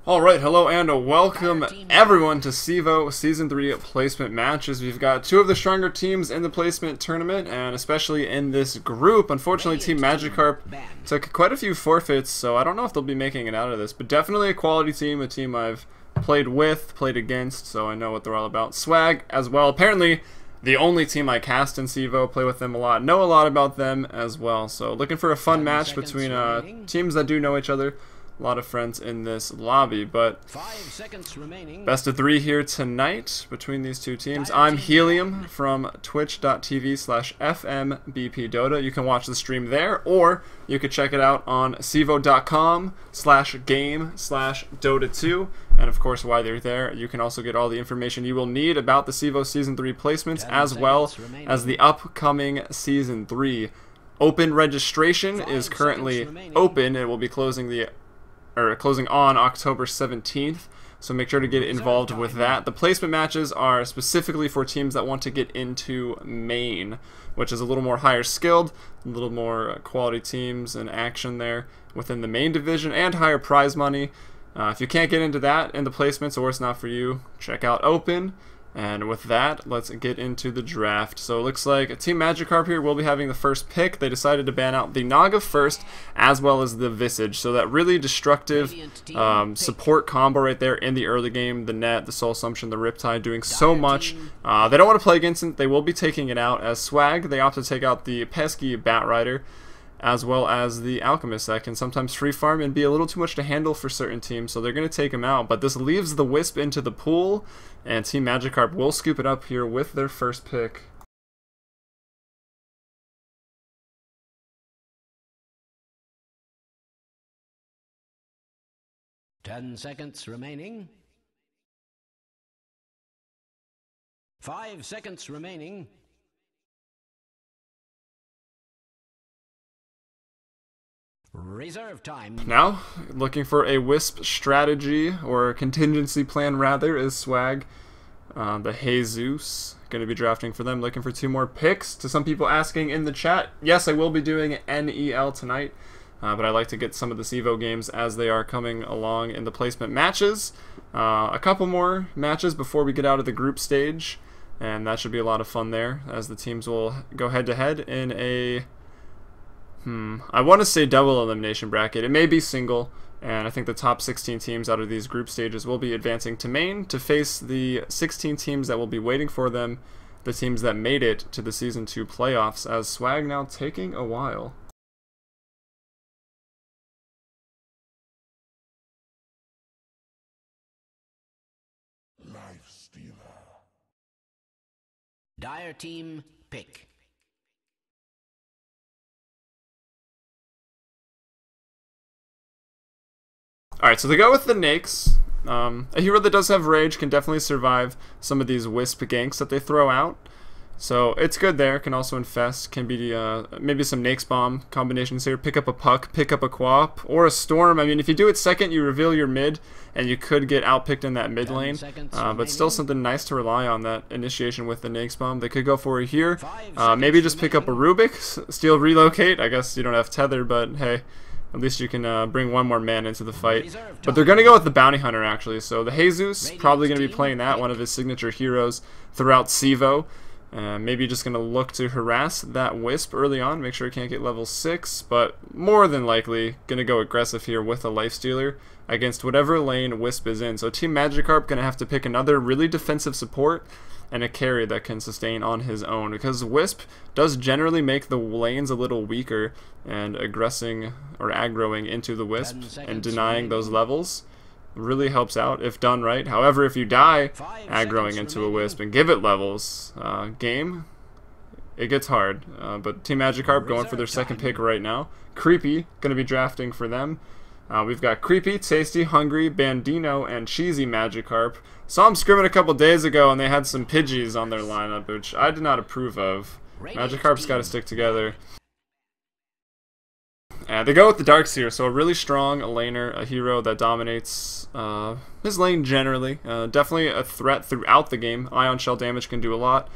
Alright, hello and welcome everyone to Cevo Season 3 placement matches. We've got two of the stronger teams in the placement tournament, and especially in this group. Unfortunately, Team Magikarp took quite a few forfeits, so I don't know if they'll be making it out of this. But definitely a quality team, a team I've played with, played against, so I know what they're all about. Swag as well, apparently the only team I cast in Cevo, play with them a lot, know a lot about them as well. So looking for a fun match between teams that do know each other. A lot of friends in this lobby, but 5 seconds remaining. Best of 3 here tonight between these two teams. I'm Helium from twitch.tv/Fmbpdota. You can watch the stream there, or you could check it out on cevo.com/game/Dota2. And of course, while you're there, you can also get all the information you will need about the Cevo Season 3 placements, as well as the upcoming Season 3. Open registration is currently open. It will be closing on October 17th, so make sure to get involved with that. The placement matches are specifically for teams that want to get into main, which is a little more higher skilled, a little more quality teams and action there within the main division, and higher prize money. If you can't get into that in the placements, or it's not for you, check out Open. And with that, let's get into the draft. So it looks like Team Magikarp here will be having the first pick. They decided to ban out the Naga first, as well as the Visage. So that really destructive support combo right there in the early game. The Net, the Soul Assumption, the Riptide doing so much. They don't want to play against it. They will be taking it out as Swag. They opt to take out the pesky Batrider, as well as the Alchemist that can sometimes free farm and be a little too much to handle for certain teams, so they're going to take him out. But this leaves the Wisp into the pool, and Team Magikarp will scoop it up here with their first pick. Ten seconds remaining. 5 seconds remaining. Reserve time. Now, looking for a Wisp strategy, or contingency plan rather, is Swag. The Jesus, going to be drafting for them, looking for 2 more picks. To some people asking in the chat, yes, I will be doing NEL tonight, but I like to get some of the Cevo games as they are coming along in the placement matches. A couple more matches before we get out of the group stage, and that should be a lot of fun there, as the teams will go head-to-head in a... I want to say double elimination bracket. It may be single, and I think the top 16 teams out of these group stages will be advancing to main to face the 16 teams that will be waiting for them, the teams that made it to the Season 2 playoffs, as Swag now taking a while. Dire team pick. Alright, so they go with the Nakes. A hero that does have Rage can definitely survive some of these Wisp ganks that they throw out. So it's good there. Can also infest. Can be maybe some Nakes Bomb combinations here. Pick up a Puck, pick up a Quap, or a Storm. I mean, if you do it second, you reveal your mid, and you could get outpicked in that mid lane. But still something nice to rely on, that initiation with the Nakes Bomb. They could go for it here. Maybe just pick up a Rubik, steal Relocate. I guess you don't have Tether, but hey. At least you can bring 1 more man into the fight. But they're going to go with the Bounty Hunter, actually. So the Jesus, probably going to be playing that, one of his signature heroes throughout Cevo. Maybe just going to look to harass that Wisp early on, make sure he can't get level 6. But more than likely, going to go aggressive here with a Lifestealer against whatever lane Wisp is in. So Team Magikarp going to have to pick another really defensive support and a carry that can sustain on his own, because Wisp does generally make the lanes a little weaker, and aggressing or aggroing into the Wisp and denying those levels really helps out if done right. However, if you die aggroing into a Wisp and give it levels, game, it gets hard. But Team Magikarp going for their second pick right now. Creepy, going to be drafting for them. We've got Creepy, Tasty, Hungry, Bandino, and Cheesy Magikarp. Saw them scrimming a couple days ago, and they had some Pidgeys on their lineup, which I did not approve of. Magikarp's got to stick together. And they go with the Darkseer, so a really strong laner, a hero that dominates his lane generally. Definitely a threat throughout the game. Ion Shell damage can do a lot.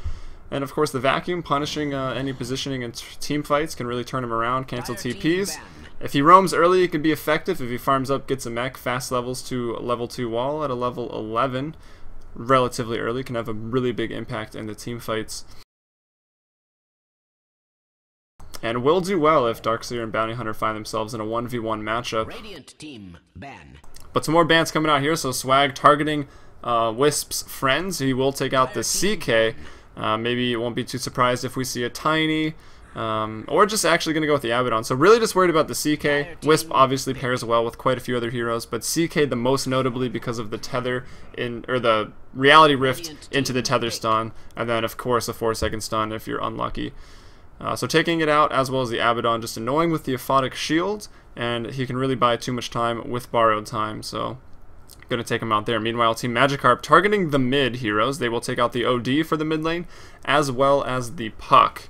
And of course the Vacuum, punishing any positioning in team fights, can really turn him around, cancel TPs. If he roams early, it can be effective. If he farms up, gets a mech, fast levels to level 2 wall at a level 11, relatively early, can have a really big impact in the team fights. And will do well if Darkseer and Bounty Hunter find themselves in a 1v1 matchup. Radiant team ban. But some more bans coming out here, so Swag targeting Wisp's friends. He will take out the CK. Maybe you won't be too surprised if we see a Tiny, or just actually going to go with the Abaddon. So really just worried about the CK. Wisp obviously pairs well with quite a few other heroes, but CK the most notably because of the tether or the reality rift into the tether stun, and then of course a 4-second stun if you're unlucky. So taking it out, as well as the Abaddon, just annoying with the Aphotic Shield, and he can really buy too much time with borrowed time, so going to take him out there. Meanwhile, Team Magikarp targeting the mid heroes. They will take out the OD for the mid lane, as well as the Puck.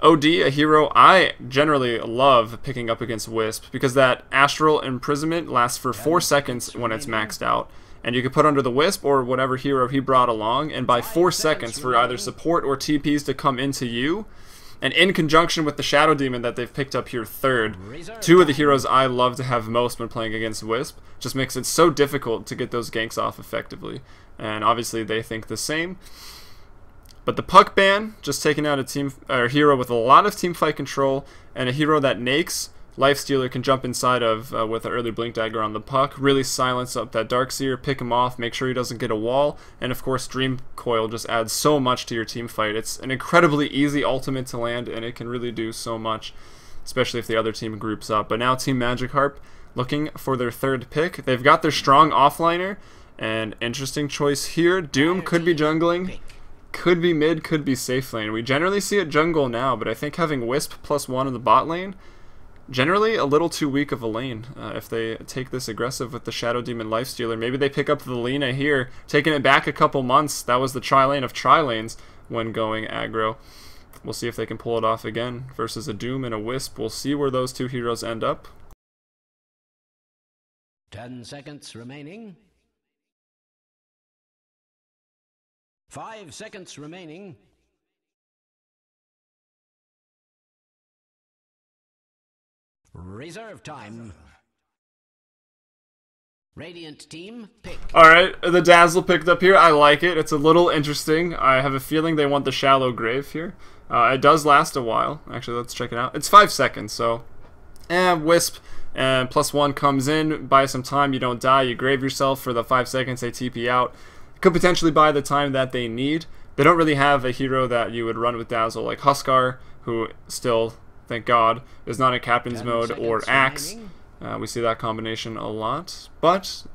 OD, a hero I generally love picking up against Wisp, because that Astral Imprisonment lasts for 4 seconds when it's maxed out. And you can put under the Wisp or whatever hero he brought along, and by 4 seconds for either support or TPs to come into you. And in conjunction with the Shadow Demon that they've picked up here third, two of the heroes I love to have most when playing against Wisp, just makes it so difficult to get those ganks off effectively. And obviously they think the same. But the Puck ban, just taking out a hero with a lot of team fight control, and a hero that Nake's Lifestealer can jump inside of with an early Blink Dagger on the Puck, really silence up that Darkseer, pick him off, make sure he doesn't get a wall, and of course Dream Coil just adds so much to your team fight. It's an incredibly easy ultimate to land, and it can really do so much, especially if the other team groups up. But now Team Magikarp looking for their third pick. They've got their strong offliner, and interesting choice here. Doom could be jungling, could be mid, could be safe lane. We generally see it jungle now, but I think having Wisp +1 in the bot lane, generally a little too weak of a lane. If they take this aggressive with the Shadow Demon Lifestealer, maybe they pick up the Lina here, taking it back a couple months. That was the tri-lane of tri-lanes when going aggro. We'll see if they can pull it off again versus a Doom and a Wisp. We'll see where those two heroes end up. 10 seconds remaining. 5 seconds remaining. Reserve time. Radiant team pick. Alright, the Dazzle picked up here. I like it. It's a little interesting. I have a feeling they want the Shallow Grave here. It does last a while. Actually, let's check it out. It's 5 seconds, so Wisp and +1 comes in, buy some time, you don't die, you grave yourself for the 5 seconds, they TP out. Could potentially buy the time that they need. They don't really have a hero that you would run with Dazzle like Huskar, who still, thank God, is not in Captain's mode, or Axe. We see that combination a lot, but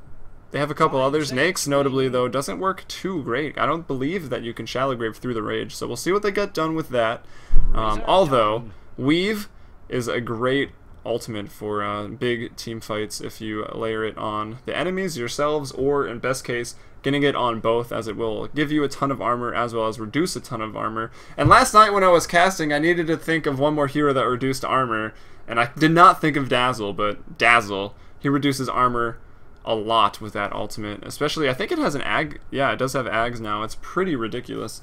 they have a couple others. Nake's, notably, though, doesn't work too great. I don't believe that you can Shallow Grave through the Rage, so we'll see what they get done with that. Although, Weave is a great ultimate for big team fights if you layer it on the enemies, yourselves, or, in best case, getting it on both, as it will give you a ton of armor as well as reduce a ton of armor. And last night when I was casting, I needed to think of one more hero that reduced armor, and I did not think of Dazzle, but Dazzle, he reduces armor a lot with that ultimate, especially, I think it has an Ag, yeah, it does have Ags now, it's pretty ridiculous.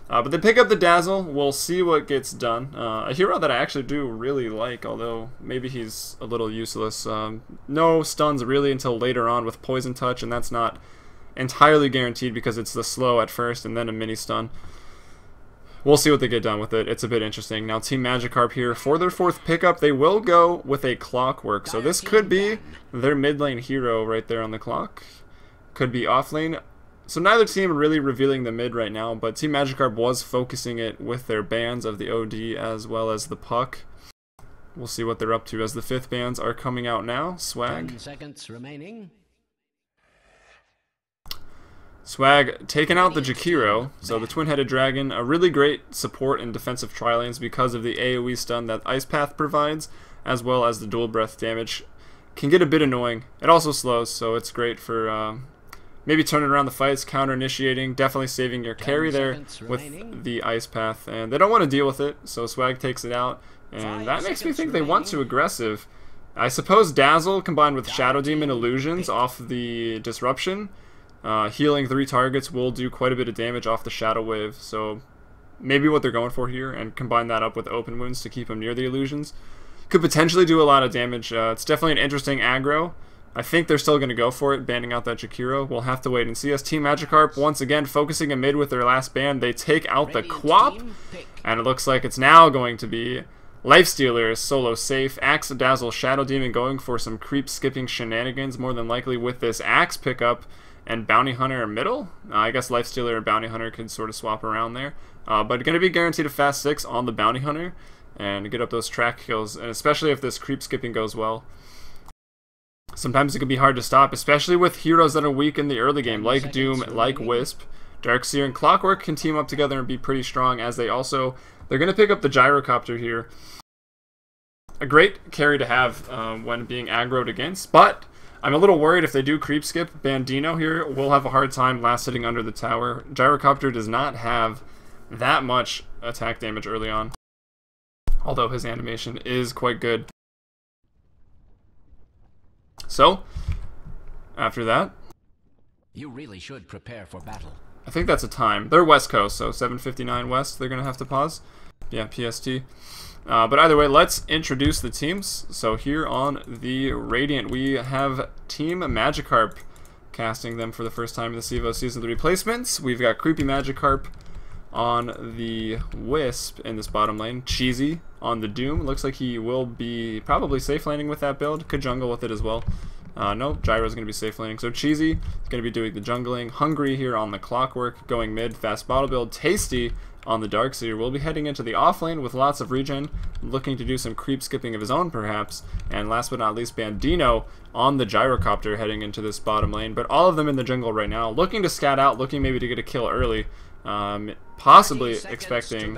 But they pick up the Dazzle, we'll see what gets done. A hero that I actually do really like, although maybe he's a little useless. No stuns really until later on with Poison Touch, and that's not entirely guaranteed because it's the slow at first and then a mini stun. We'll see what they get done with it. It's a bit interesting. Now Team Magikarp here for their fourth pickup. They will go with a Clockwork. So this could be their mid lane hero right there on the clock. Could be off lane. So neither team really revealing the mid right now, but Team Magikarp was focusing it with their bans of the OD as well as the Puck. We'll see what they're up to as the fifth bans are coming out now. Swag. 10 seconds remaining. Swag taking out the Jakiro, so the Twin-Headed Dragon, a really great support in defensive tri-lanes because of the AoE stun that Ice Path provides, as well as the dual breath damage. Can get a bit annoying. It also slows, so it's great for maybe turning around the fights, counter-initiating, definitely saving your carry there with the Ice Path. And they don't want to deal with it, so Swag takes it out, and that makes me think they want to aggressive. I suppose Dazzle combined with Shadow Demon Illusions off the Disruption. Healing 3 targets will do quite a bit of damage off the Shadow Wave, so maybe what they're going for here, and combine that up with Open Wounds to keep them near the illusions. could potentially do a lot of damage. It's definitely an interesting aggro. I think they're still going to go for it, banning out that Jakiro. We'll have to wait and see. As Team Magikarp, once again, focusing in mid with their last ban, they take out the Quap, and it looks like it's now going to be Lifestealer solo safe. Axe, Dazzle, Shadow Demon going for some creep skipping shenanigans, more than likely with this Axe pickup, and Bounty Hunter middle. I guess Lifestealer and Bounty Hunter could sort of swap around there. But going to be guaranteed a fast 6 on the Bounty Hunter, and get up those track kills, and especially if this creep skipping goes well. Sometimes it can be hard to stop, especially with heroes that are weak in the early game, like Doom, like Wisp. Darkseer and Clockwork can team up together and be pretty strong, as they're going to pick up the Gyrocopter here. A great carry to have when being aggroed against, but I'm a little worried if they do creep skip. Bandino here will have a hard time last sitting under the tower. Gyrocopter does not have that much attack damage early on, although his animation is quite good. So, after that, You really should prepare for battle. I think that's a time. They're West Coast, so 7:59 West. They're going to have to pause. Yeah, PST. But either way, let's introduce the teams. So here on the Radiant, we have Team Magikarp, casting them for the first time in the Cevo Season 3 replacements. We've got Creepy Magikarp on the Wisp in this bottom lane. Cheesy on the Doom. Looks like he will be probably safe laning with that build. Could jungle with it as well. No, Gyro's going to be safe laning. So Cheesy is going to be doing the jungling. Hungry here on the Clockwork, going mid. Fast bottle build. Tasty on the Darkseer. We'll be heading into the off lane with lots of regen, looking to do some creep skipping of his own perhaps. And last but not least, Bandino on the Gyrocopter heading into this bottom lane. But all of them in the jungle right now, looking to scout out, looking maybe to get a kill early. Possibly expecting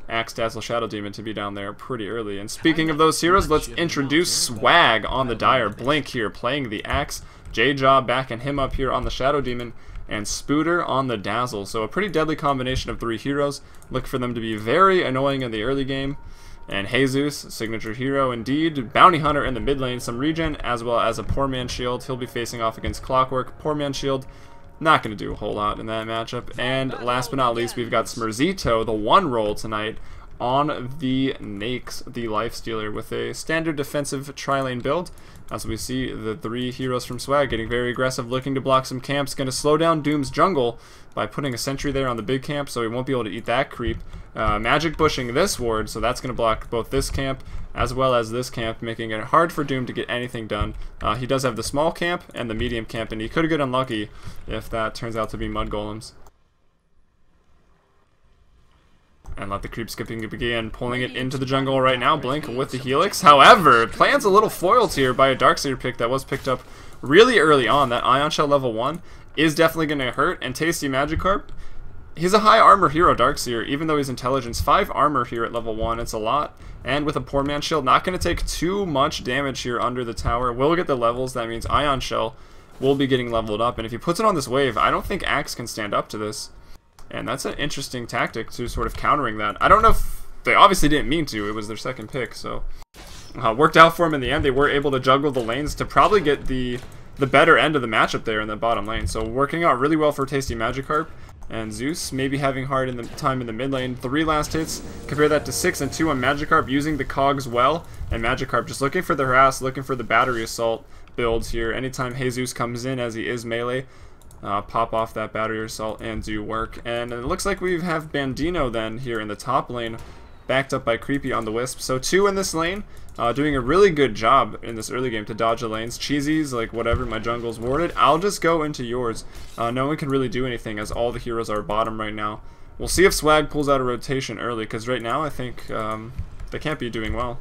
Axe, Dazzle, Shadow Demon to be down there pretty early. And speaking of those heroes, let's introduce Swag on the Dire. Blink here playing the Axe. J-Jaw backing him up here on the Shadow Demon. And Spooter on the Dazzle. So a pretty deadly combination of 3 heroes. Look for them to be very annoying in the early game. And Jesus, signature hero indeed. Bounty Hunter in the mid lane, some regen, as well as a Poor Man Shield. He'll be facing off against Clockwork. Poor Man Shield, not going to do a whole lot in that matchup. And last but not least, we've got Smerzito, the 1 roll tonight, on the Nakes, the Lifestealer, with a standard defensive tri-lane build. As we see the 3 heroes from Swag getting very aggressive, looking to block some camps. Going to slow down Doom's jungle by putting a sentry there on the big camp, so he won't be able to eat that creep. Magic bushing this ward, so that's going to block both this camp as well as this camp, making it hard for Doom to get anything done. He does have the small camp and the medium camp, and he could get unlucky if that turns out to be mud golems. And let the creep skipping begin, pulling it into the jungle right now. Blink with the Helix. However, plans a little foiled here by a Darkseer pick that was picked up really early on. That Ion Shell level 1 is definitely going to hurt. And Tasty Magikarp, he's a high armor hero, Darkseer, even though he's intelligence. 5 armor here at level 1, it's a lot. And with a Poor Man Shield, not going to take too much damage here under the tower. Will get the levels, that means Ion Shell will be getting leveled up. And if he puts it on this wave, I don't think Axe can stand up to this. And that's an interesting tactic to sort of countering that. I don't know if they obviously didn't mean to. It was their second pick, so worked out for them in the end. They were able to juggle the lanes to probably get the better end of the matchup there in the bottom lane. So working out really well for Tasty Magikarp. And Zeus maybe having hard in the time in the mid lane. 3 last hits. Compare that to 6 and 2 on Magikarp, using the cogs well. And Magikarp just looking for the harass, looking for the battery assault builds here. Anytime Jesus comes in, as he is melee, pop off that battery assault and do work. And it looks like we have Bandino then here in the top lane, backed up by Creepy on the Wisp. So 2 in this lane, doing a really good job in this early game to dodge the lanes. Cheesy's like, whatever, my jungle's warded, I'll just go into yours. No one can really do anything as all the heroes are bottom right now. We'll see if Swag pulls out a rotation early, because right now I think they can't be doing well.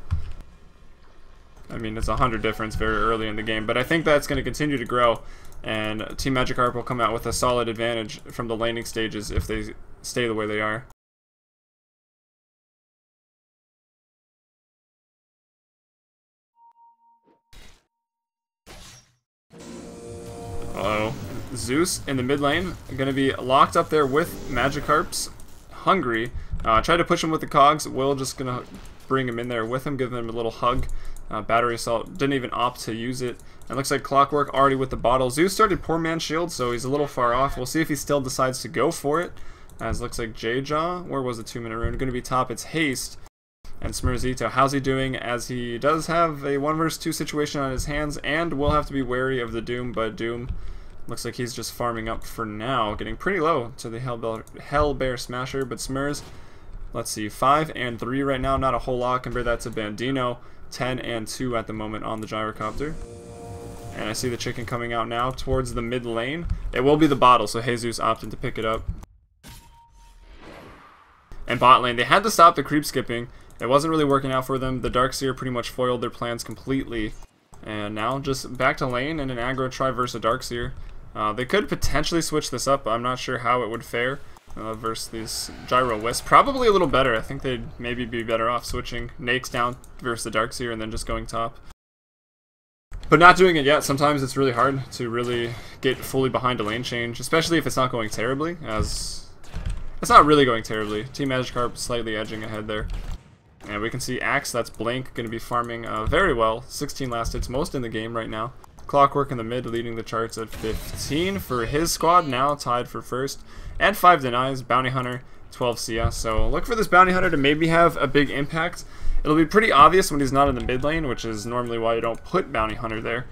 I mean, it's 100 difference very early in the game, but I think that's going to continue to grow. And Team Magikarp will come out with a solid advantage from the laning stages if they stay the way they are. Uh-oh. Zeus in the mid lane, going to be locked up there with Magikarp's Hungry. Try to push him with the cogs. Will just going to bring him in there with him, give him a little hug. Battery assault, didn't even opt to use it. And looks like Clockwork already with the bottle. Zeus started Poor Man Shield, so he's a little far off. We'll see if he still decides to go for it. As looks like J-Jaw, where was the 2-minute rune? Going to be top, it's Haste. And Smerzito, how's he doing, as he does have a 1 vs 2 situation on his hands and will have to be wary of the Doom, but Doom looks like he's just farming up for now, getting pretty low to the Hellbear Smasher, but Smurz, let's see, 5 and 3 right now, not a whole lot. Compare that to Bandino, 10 and 2 at the moment on the Gyrocopter. And I see the chicken coming out now towards the mid lane. It will be the bottle, so Jesus opted to pick it up. And bot lane, they had to stop the creep skipping. It wasn't really working out for them. The Darkseer pretty much foiled their plans completely. And now just back to lane and an aggro try versus a Darkseer. They could potentially switch this up, but I'm not sure how it would fare versus these Gyro Wisp. Probably a little better. I think they'd maybe be better off switching Nakes down versus the Darkseer and then just going top. But not doing it yet. Sometimes it's really hard to really get fully behind a lane change, especially if it's not going terribly, as it's not really going terribly. Team Magikarp slightly edging ahead there. And we can see Axe, that's Blink, going to be farming very well. 16 last hits, most in the game right now. Clockwork in the mid, leading the charts at 15 for his squad, now tied for first. And 5 denies, Bounty Hunter, 12 CS. So look for this Bounty Hunter to maybe have a big impact. It'll be pretty obvious when he's not in the mid lane, which is normally why you don't put Bounty Hunter there.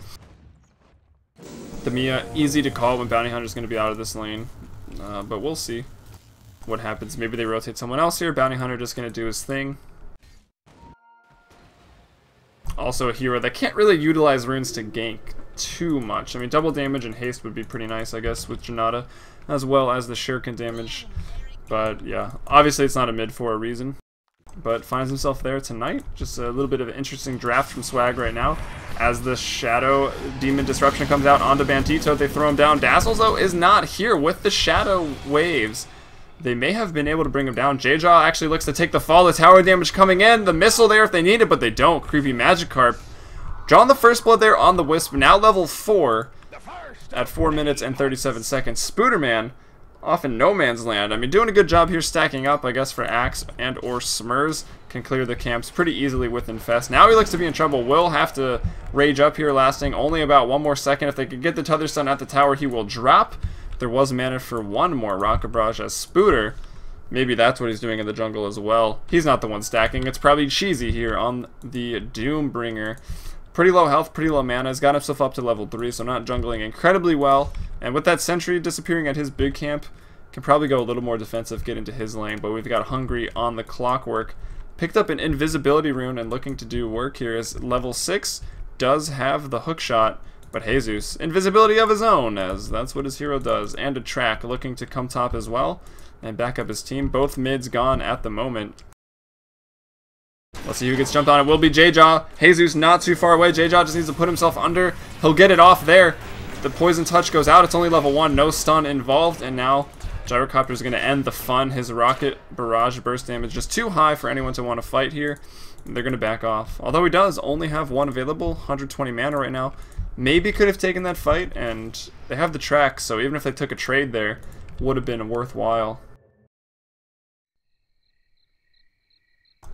The Mia, easy to call when Bounty Hunter's going to be out of this lane, but we'll see what happens. Maybe they rotate someone else here. Bounty Hunter just going to do his thing. Also a hero that can't really utilize runes to gank too much. I mean, double damage and haste would be pretty nice, I guess, with Janata, as well as the shuriken damage. But yeah, obviously it's not a mid for a reason. But finds himself there tonight. Just a little bit of an interesting draft from Swag right now. As the Shadow Demon Disruption comes out onto Bandito, they throw him down. Dazzles, though, is not here with the Shadow Waves. They may have been able to bring him down. J-Jaw actually looks to take the fall. The tower damage coming in. The missile there if they need it, but they don't. Creepy Magikarp. Drawing the first blood there on the Wisp. Now level 4 at 4 minutes and 37 seconds. Spooderman off in no man's land. I mean, doing a good job here stacking up, I guess, for Axe and or Smurz. Can clear the camps pretty easily with Infest. Now he looks to be in trouble. Will have to rage up here, lasting only about 1 more second. If they could get the Tether Stun at the tower, he will drop. There was mana for 1 more Rocket Barrage as Spooter. Maybe that's what he's doing in the jungle as well. He's not the one stacking. It's probably Cheesy here on the Doombringer. Pretty low health, pretty low mana. He's got himself up to level 3, so not jungling incredibly well. And with that sentry disappearing at his big camp, can probably go a little more defensive, get into his lane. But we've got Hungry on the Clockwork. Picked up an invisibility rune and looking to do work here, as level 6 does have the hook shot. But Jesus, invisibility of his own, as that's what his hero does. And a track looking to come top as well and back up his team. Both mids gone at the moment. Let's see who gets jumped on. It will be J-Jaw. Jesus not too far away. J-Jaw just needs to put himself under. He'll get it off there. The poison touch goes out. It's only level 1. No stun involved. And now Gyrocopter is going to end the fun. His rocket barrage burst damage just too high for anyone to want to fight here. They're going to back off. Although he does only have 1 available. 120 mana right now. Maybe could have taken that fight, and they have the track, so even if they took a trade there, would have been worthwhile.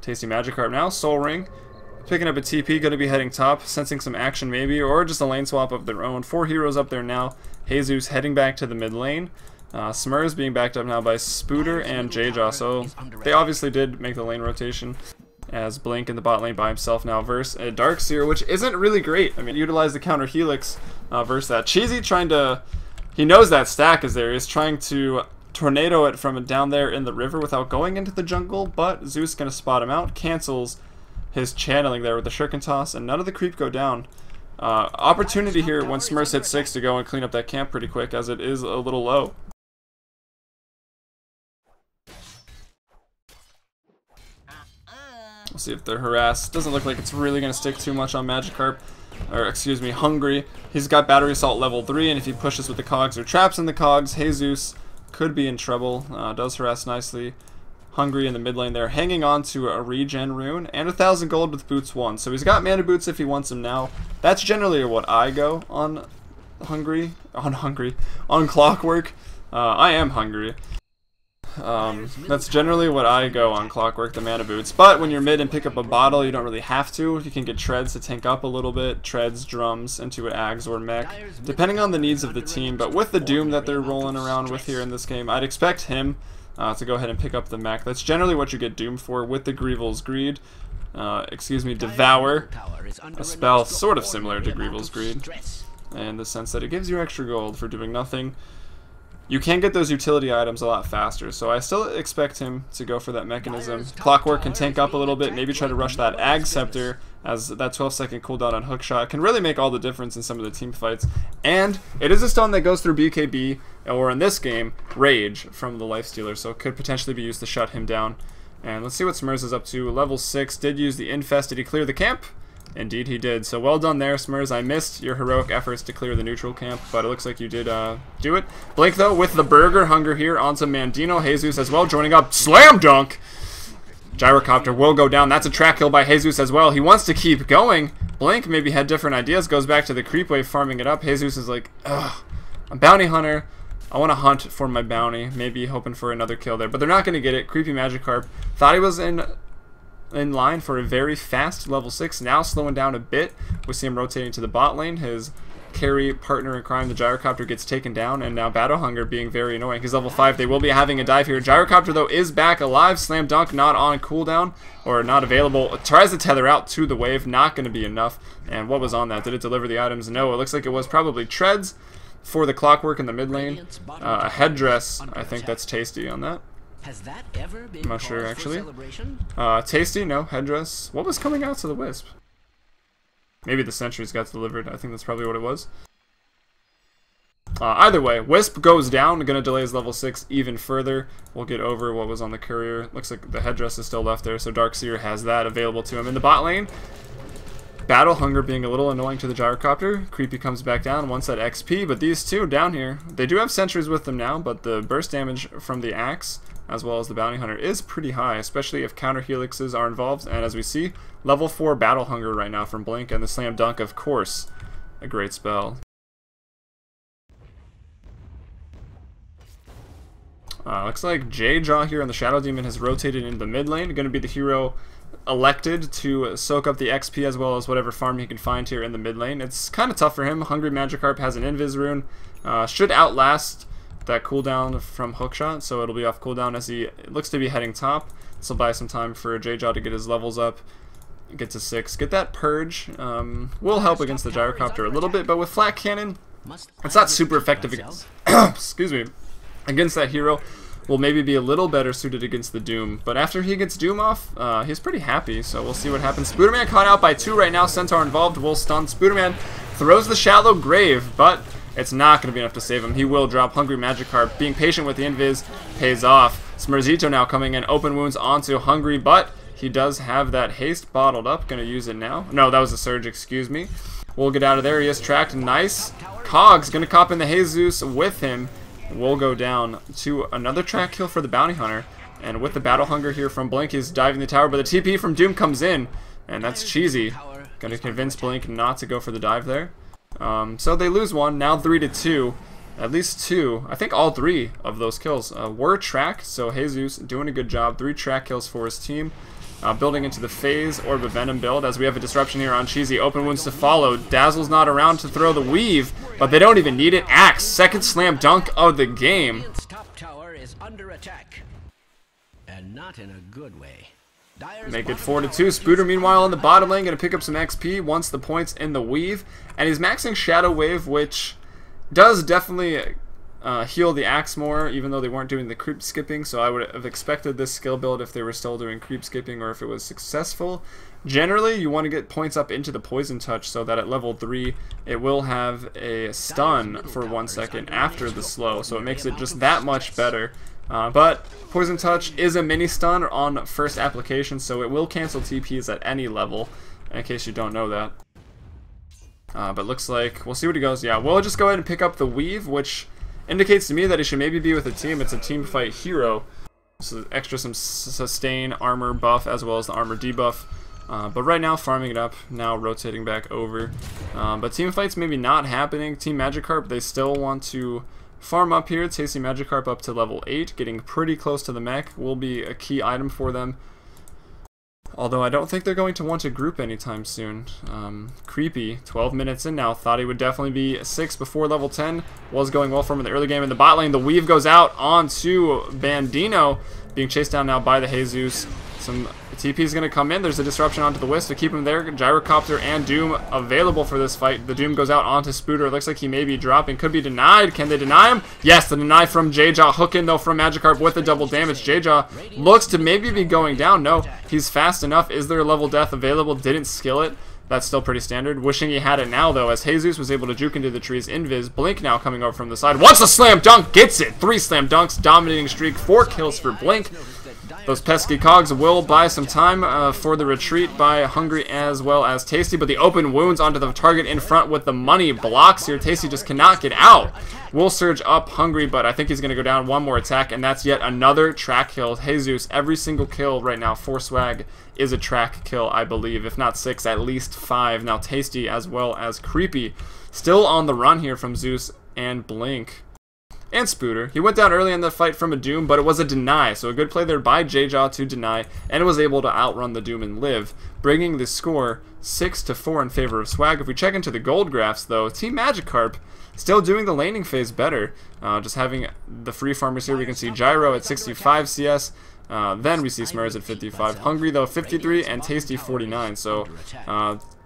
Tasty Magikarp now, Soul Ring, picking up a TP, going to be heading top, sensing some action maybe, or just a lane swap of their own. 4 heroes up there now, Jesus heading back to the mid lane, Smurz being backed up now by Spooter and J-Jaw, so they obviously did make the lane rotation. As Blink in the bot lane by himself now versus a Darkseer, which isn't really great. I mean, utilize the counter Helix versus that. Cheesy trying to... He knows that stack is there. He's trying to tornado it from down there in the river without going into the jungle, but Zeus going to spot him out. Cancels his channeling there with the Shuriken Toss, and none of the creep go down. Opportunity here when Smurfs hit 6 to go and clean up that camp pretty quick, as it is a little low. We'll see if they're harassed. Doesn't look like it's really going to stick too much on Magikarp. Or, excuse me, Hungry. He's got Battery Assault level 3, and if he pushes with the cogs or traps in the cogs, Jesus could be in trouble. Does harass nicely. Hungry in the mid lane there, hanging on to a regen rune, and 1,000 gold with boots 1. So he's got mana boots if he wants them now. That's generally what I go on on Clockwork. I am hungry. That's generally what I go on Clockwork, the mana boots. But when you're mid and pick up a bottle, you don't really have to. You can get treads to tank up a little bit, treads, drums, into an Ags or mech, depending on the needs of the team. But with the Doom that they're rolling around with here in this game, I'd expect him to go ahead and pick up the mech. That's generally what you get Doom for with the Grievel's Greed. excuse me, Devour, a spell sort of similar to Greevil's Greed, in the sense that it gives you extra gold for doing nothing. You can get those utility items a lot faster, so I still expect him to go for that mechanism. Clockwork can tank up a little bit, maybe try to rush that Ag Scepter, as that 12-second cooldown on Hookshot can really make all the difference in some of the team fights. And it is a stone that goes through BKB, or in this game, Rage from the Lifestealer, so it could potentially be used to shut him down. And let's see what Smurs is up to. Level 6, did use the Infest. Did he clear the camp? Indeed he did. So well done there, Smurs. I missed your heroic efforts to clear the neutral camp, but it looks like you did do it. Blink, though, with the Burger Hunger here onto Mandino. Jesus as well, joining up. Slam Dunk! Gyrocopter will go down. That's a track kill by Jesus as well. He wants to keep going. Blink maybe had different ideas. Goes back to the creep wave, farming it up. Jesus is like, ugh, a bounty hunter. I want to hunt for my bounty. Maybe hoping for another kill there, but they're not going to get it. Creepy Magikarp thought he was in line for a very fast level 6, now slowing down a bit. We see him rotating to the bot lane. His carry partner in crime, the Gyrocopter, gets taken down, and now Battle Hunger being very annoying. He's level 5. They will be having a dive here. Gyrocopter, though, is back alive. Slam Dunk not on cooldown, or not available. Tries to tether out to the wave, not going to be enough. And what was on that? Did it deliver the items? No, it looks like it was probably Treads for the Clockwork in the mid lane. A Headdress, I think that's Tasty on that. Has that ever been I'm not sure, actually. Celebration? Tasty, no. Headdress. What was coming out to the Wisp? Maybe the Sentries got delivered. I think that's probably what it was. Either way, Wisp goes down. Going to delay his level 6 even further. We'll get over what was on the Courier. Looks like the Headdress is still left there, so Darkseer has that available to him. In the bot lane, Battle Hunger being a little annoying to the Gyrocopter. Creepy comes back down, wants that XP, but these two down here, they do have Sentries with them now, but the burst damage from the Axe, as well as the Bounty Hunter, is pretty high, especially if counter helixes are involved. And as we see, level 4 Battle Hunger right now from Blink, and the Slam Dunk, of course, a great spell. Looks like J-Jaw here on the Shadow Demon has rotated into the mid lane, going to be the hero elected to soak up the XP as well as whatever farm he can find here in the mid lane. It's kind of tough for him. Hungry Magikarp has an Invis rune, should outlast that cooldown from Hookshot, so it'll be off cooldown as he looks to be heading top. This will buy some time for J-Jaw to get his levels up, get to 6. Get that Purge will help against the Gyrocopter a little bit, but with Flat Cannon, it's not super effective against, excuse me, against that hero. Will maybe be a little better suited against the Doom, but after he gets Doom off, he's pretty happy, so we'll see what happens. Spooderman caught out by 2 right now. Centaur involved, will stun. Spooderman throws the Shallow Grave, but it's not going to be enough to save him. He will drop. Hungry Magikarp, being patient with the Invis, pays off. Smurzito now coming in, open wounds onto Hungry, but he does have that haste bottled up. Going to use it now. No, that was a Surge, excuse me. We'll get out of there. He is tracked. Nice. Cog's going to cop in the Jesus with him. We'll go down to another track kill for the Bounty Hunter. And with the Battle Hunger here from Blink, he's diving the tower, but the TP from Doom comes in. And that's cheesy. Gonna convince Blink not to go for the dive there. So they lose 1, now 3-2. At least 2, I think all 3 of those kills were tracked. So Jesus doing a good job. 3 track kills for his team. Building into the Phase Orb of Venom build as we have a disruption here on Cheesy. Open wounds to follow. Dazzle's not around to throw the Weave, but they don't even need it. Axe, second Slam Dunk of the game. Top tower is under attack, and not in a good way. Make it 4-2. Spooder, meanwhile, in the bottom lane, going to pick up some XP, wants the points in the Weave, and he's maxing Shadow Wave, which does definitely heal the Axe more, even though they weren't doing the creep skipping, so I would have expected this skill build if they were still doing creep skipping or if it was successful. Generally, you want to get points up into the Poison Touch so that at level 3, it will have a stun for 1 second after the slow, so it makes it just that much better. But Poison Touch is a mini stun on first application, so it will cancel TPs at any level, in case you don't know that. But looks like, we'll see what he goes. Yeah, we'll just go ahead and pick up the Weave, which indicates to me that he should maybe be with a team. It's a team fight hero, so extra some sustain armor buff as well as the armor debuff. But right now farming it up, now rotating back over. But team fights maybe not happening. Team Magikarp, they still want to farm up here. Tasty Magikarp up to level 8, getting pretty close to the mech, will be a key item for them. Although I don't think they're going to want to group anytime soon. Creepy, 12 minutes in now, thought he would definitely be 6 before level 10. Was going well for him in the early game. In the bot lane, the Weave goes out onto Bandino, being chased down now by the Jesus. Some The TP is going to come in. There's a disruption onto the Wisp to keep him there. Gyrocopter and Doom available for this fight. The Doom goes out onto Spooter. It looks like he may be dropping. Could be denied. Can they deny him? Yes, the deny from J-Jaw. Hook in, though, from Magikarp with the double damage. J-Jaw looks to maybe be going down. No, he's fast enough. Is there a level death available? Didn't skill it. That's still pretty standard. Wishing he had it now, though, as Jesus was able to juke into the trees. Invis. Blink now coming over from the side. Wants a slam dunk. Gets it. 3 slam dunks. Dominating streak. 4 kills for Blink. Those pesky cogs will buy some time for the retreat by Hungry as well as Tasty, but the open wounds onto the target in front with the money blocks here. Tasty just cannot get out. Will surge up Hungry, but I think he's going to go down. One more attack, and that's yet another track kill. Jesus, every single kill right now for Swag is a track kill, I believe. If not 6, at least 5. Now Tasty as well as Creepy still on the run here from Zeus and Blink. And Spooter. He went down early in the fight from a Doom, but it was a deny, so a good play there by J-Jaw to deny, and was able to outrun the Doom and live, bringing the score 6-4 in favor of Swag. If we check into the gold graphs, though, Team Magikarp still doing the laning phase better. Just having the free farmers here, we can see Gyro at 65 CS, then we see Smurz at 55. Hungry, though, 53, and Tasty 49, so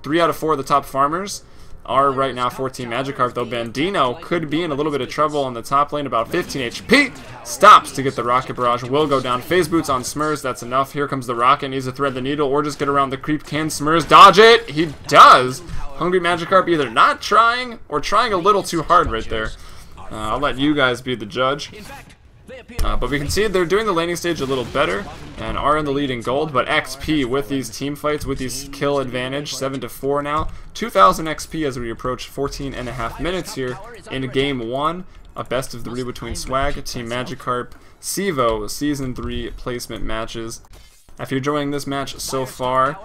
3 out of 4 of the top farmers are right now for Team Magikarp, though Bandino could be in a little bit of trouble on the top lane, about 15 HP. Stops to get the Rocket Barrage, will go down. Phase Boots on Smurz, that's enough. Here comes the Rocket, needs to thread the needle or just get around the creep. Can Smurz dodge it? He does. Hungry Magikarp either not trying or trying a little too hard right there. I'll let you guys be the judge. But we can see they're doing the laning stage a little better and are in the lead in gold, but XP with these team fights, with these kill advantage, 7-4 now. 2,000 XP as we approach 14.5 minutes here in game 1. A best of 3 between Swag, Team Magikarp, Cevo, Season 3 placement matches. If you're enjoying this match so far,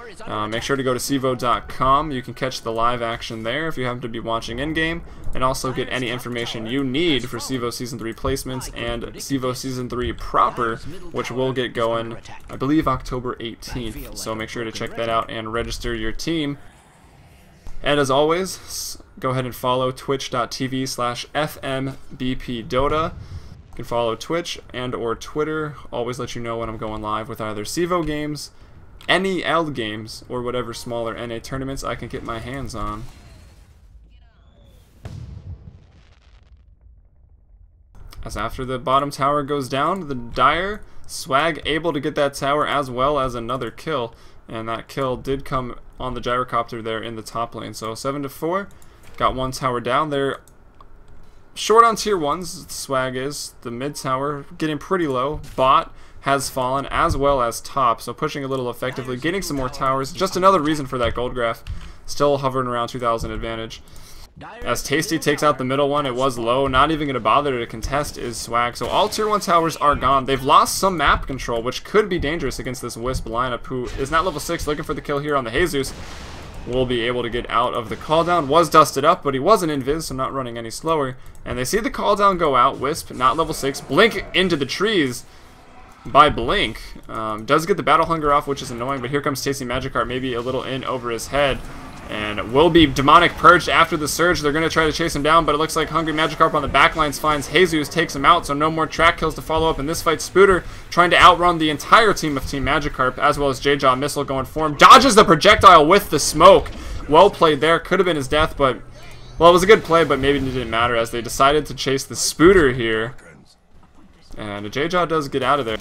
make sure to go to Cevo.com. You can catch the live action there if you happen to be watching in-game, and also get any information you need for Cevo Season 3 placements and Cevo Season 3 proper, which will get going, I believe, October 18th. So make sure to check that out and register your team. And as always, go ahead and follow twitch.tv/FmbpDota. You can follow Twitch and or Twitter. Always let you know when I'm going live with either Cevo games, NEL games, or whatever smaller NA tournaments I can get my hands on. As after the bottom tower goes down, the Dire, Swag able to get that tower as well as another kill. And that kill did come on the Gyrocopter there in the top lane. So 7-4, got one tower down there. Short on tier 1s, Swag is. The mid tower getting pretty low. Bot has fallen as well as top, so pushing a little effectively, getting some more towers. Just another reason for that gold graph. Still hovering around 2,000 advantage. As Tasty takes out the middle one, it was low. Not even going to bother to contest is Swag. So all tier 1 towers are gone. They've lost some map control, which could be dangerous against this Wisp lineup, who is not level 6, looking for the kill here on the Jesus. Will be able to get out of the call down. Was dusted up, but he wasn't invis, so not running any slower. And they see the call down go out. Wisp, not level 6. Blink into the trees by Blink. Does get the Battle Hunger off, which is annoying, but here comes Tasty Magikarp, maybe a little in over his head. And will be Demonic Purged after the Surge. They're going to try to chase him down, but it looks like Hungry Magikarp on the backlines finds Jesus, takes him out, so no more track kills to follow up in this fight. Spooter trying to outrun the entire team of Team Magikarp, as well as J-Jaw Missile going for him. Dodges the projectile with the smoke. Well played there. Could have been his death, but, well, it was a good play, but maybe it didn't matter as they decided to chase the Spooter here. And J-Jaw does get out of there.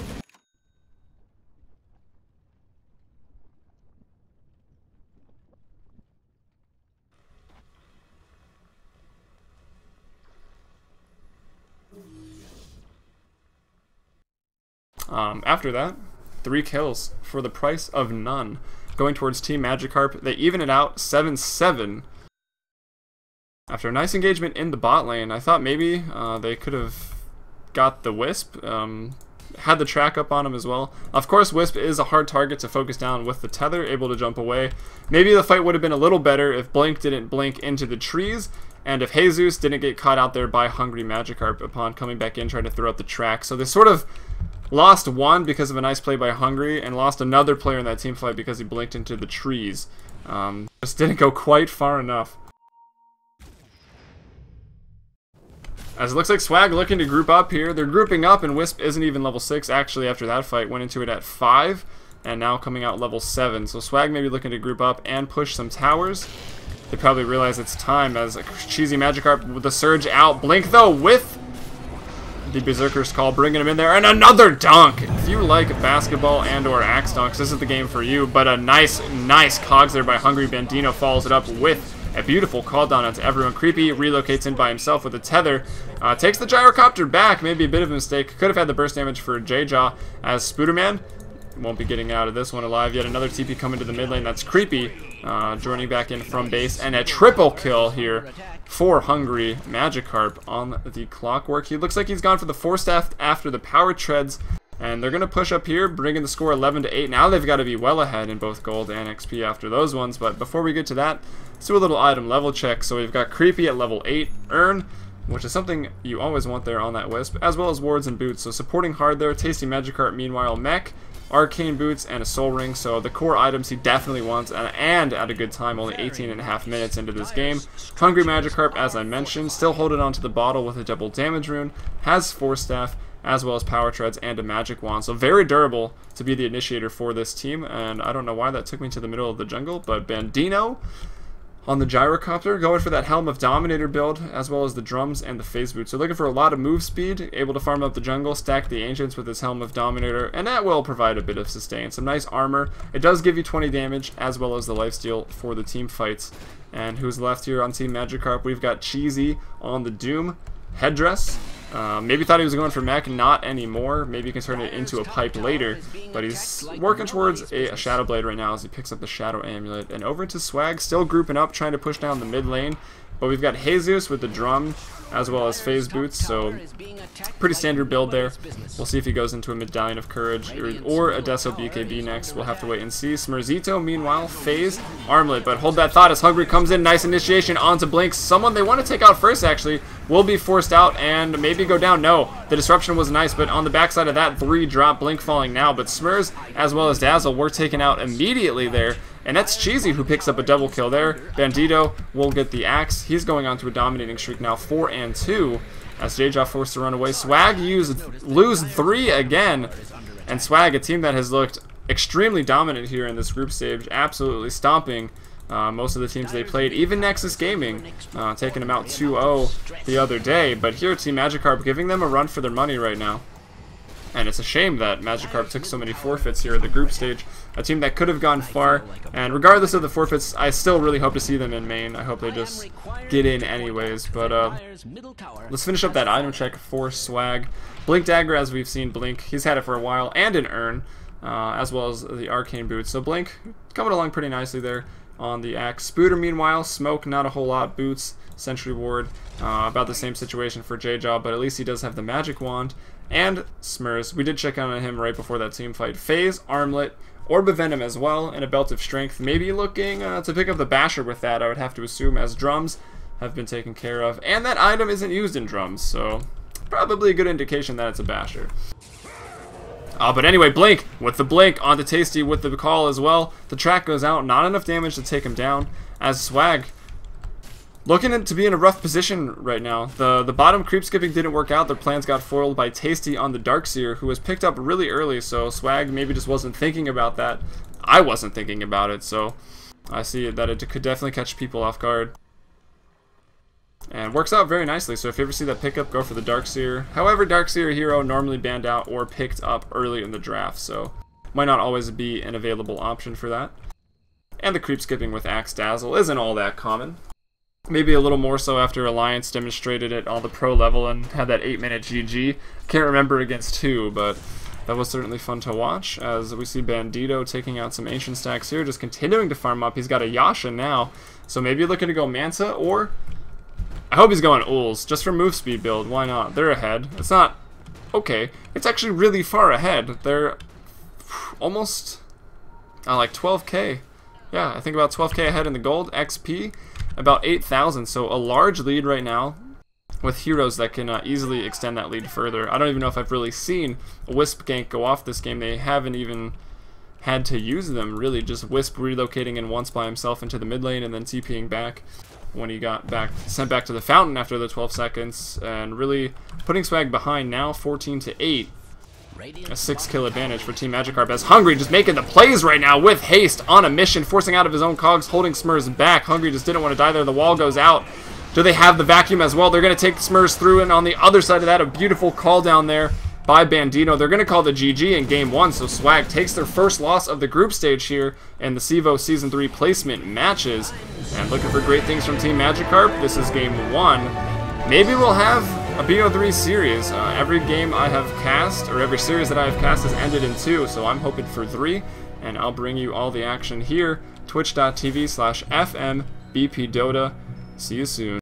After that, 3 kills for the price of none. Going towards Team Magikarp, they even it out 7-7. After a nice engagement in the bot lane, I thought maybe they could have got the Wisp. Had the track up on him as well. Of course, Wisp is a hard target to focus down with the tether, able to jump away. Maybe the fight would have been a little better if Blink didn't blink into the trees, and if Jesus didn't get caught out there by Hungry Magikarp upon coming back in trying to throw out the track. So they sort of lost one because of a nice play by Hungry, and lost another player in that team fight because he blinked into the trees. Just didn't go quite far enough. As it looks like Swag looking to group up here. They're grouping up, and Wisp isn't even level 6 actually after that fight. Went into it at 5. and now coming out level 7. So Swag may be looking to group up and push some towers. They probably realize it's time as a cheesy Magikarp with the surge out. Blink though with the Berserker's Call, bringing him in there, and another dunk! If you like basketball and or axe dunks, this is the game for you, but a nice cogs there by Hungry Bandino follows it up with a beautiful call down onto everyone. Creepy relocates in by himself with a tether, takes the Gyrocopter back, maybe a bit of a mistake, could have had the burst damage for J-Jaw as Spooderman won't be getting out of this one alive. Yet another TP coming to the mid lane, that's Creepy, joining back in from base, and a triple kill here for Hungry Magikarp on the Clockwork. He looks like he's gone for the Force Staff after the Power Treads, and they're going to push up here, bringing the score 11-8. Now they've got to be well ahead in both gold and XP after those ones, but before we get to that, let's do a little item level check. So we've got Creepy at level 8, Earn, which is something you always want there on that Wisp, as well as Wards and Boots, so supporting hard there. Tasty Magikarp, meanwhile, Mech, Arcane Boots, and a Soul Ring, so the core items he definitely wants, and at a good time, only 18.5 minutes into this game. Hungry Magikarp, as I mentioned, still holding on to the bottle with a double damage rune, has Force Staff, as well as Power Treads and a Magic Wand, so very durable to be the initiator for this team, and I don't know why that took me to the middle of the jungle, but Bandino on the Gyrocopter, going for that Helm of Dominator build, as well as the drums and the phase boot. So looking for a lot of move speed, able to farm up the jungle, stack the Ancients with his Helm of Dominator, and that will provide a bit of sustain. Some nice armor. It does give you 20 damage, as well as the lifesteal for the team fights. And who's left here on Team Magikarp? We've got Cheesy on the Doom headdress. Maybe thought he was going for mech, not anymore. Maybe he can turn it into a pipe later, but he's working towards a Shadow Blade right now as he picks up the Shadow Amulet. And over to Swag, still grouping up, trying to push down the mid lane, but we've got Jesus with the drum, as well as phase boots, so pretty standard build there. We'll see if he goes into a Medallion of Courage or a Deso BKB next. We'll have to wait and see. Smerzito, meanwhile, phase armlet, but hold that thought as Hungry comes in. Nice initiation onto Blink. Someone they want to take out first, actually, will be forced out and maybe go down. No, the disruption was nice, but on the backside of that, 3 drop. Blink falling now, but Smurz, as well as Dazzle, were taken out immediately there. And that's Cheesy who picks up a double kill there. Bandito will get the axe. He's going on to a dominating streak now, 4-2. As J-Jaw forced to run away. Swag lose 3 again. And Swag, a team that has looked extremely dominant here in this group stage, absolutely stomping most of the teams they played. Even Nexus Gaming taking them out 2-0 the other day. But here Team Magikarp giving them a run for their money right now. And it's a shame that Magikarp took so many forfeits here at the group stage. A team that could have gone far, and regardless of the forfeits, I still really hope to see them in main. I hope they just get in anyways. But let's finish up that item check for Swag. Blink Dagger, as we've seen Blink, he's had it for a while, and an Urn, as well as the Arcane Boots. So Blink coming along pretty nicely there on the axe. Spooter, meanwhile, Smoke, not a whole lot. Boots, Sentry Ward, about the same situation for J-Jaw, but at least he does have the Magic Wand. And Smurz, we did check on him right before that team fight. Phase, Armlet, Orb of Venom as well, and a Belt of Strength. Maybe looking to pick up the Basher with that, I would have to assume, as drums have been taken care of. And that item isn't used in drums, so probably a good indication that it's a Basher. But anyway, Blink with the Blink onto Tasty with the call as well. The track goes out, not enough damage to take him down, as Swag looking to be in a rough position right now. The bottom creep skipping didn't work out. Their plans got foiled by Tasty on the Darkseer, who was picked up really early, so Swag maybe just wasn't thinking about that. I wasn't thinking about it, so I see that it could definitely catch people off guard. And works out very nicely, so if you ever see that pickup, go for the Darkseer. However, Darkseer hero normally banned out or picked up early in the draft, so might not always be an available option for that. And the creep skipping with Axe Dazzle isn't all that common. Maybe a little more so after Alliance demonstrated it on the pro level and had that 8-minute GG. Can't remember against who, but that was certainly fun to watch, as we see Bandito taking out some Ancient stacks here, just continuing to farm up. He's got a Yasha now, so maybe looking to go Mansa, or I hope he's going Ools, just for move speed build. Why not? They're ahead. It's not okay. It's actually really far ahead. They're almost like 12k. Yeah, I think about 12k ahead in the gold. XP about 8,000, so a large lead right now with heroes that can easily extend that lead further. I don't even know if I've really seen a Wisp gank go off this game. They haven't even had to use them, really. Just Wisp relocating in once by himself into the mid lane and then TPing back when he got sent back to the fountain after the 12 seconds, and really putting Swag behind now, 14-8. A 6-kill advantage for Team Magikarp as Hungry just making the plays right now with haste on a mission, forcing out of his own cogs, holding Smurfs back. Hungry just didn't want to die there. The wall goes out. Do they have the vacuum as well? They're going to take Smurfs through, and on the other side of that, a beautiful call down there by Bandito. They're going to call the GG in Game 1, so Swag takes their first loss of the group stage here in the Cevo Season 3 placement matches. And looking for great things from Team Magikarp. This is Game 1. Maybe we'll have a BO3 series. Every game I have cast, or every series that I have cast has ended in 2, so I'm hoping for 3. And I'll bring you all the action here. Twitch.tv/FMBPDota. See you soon.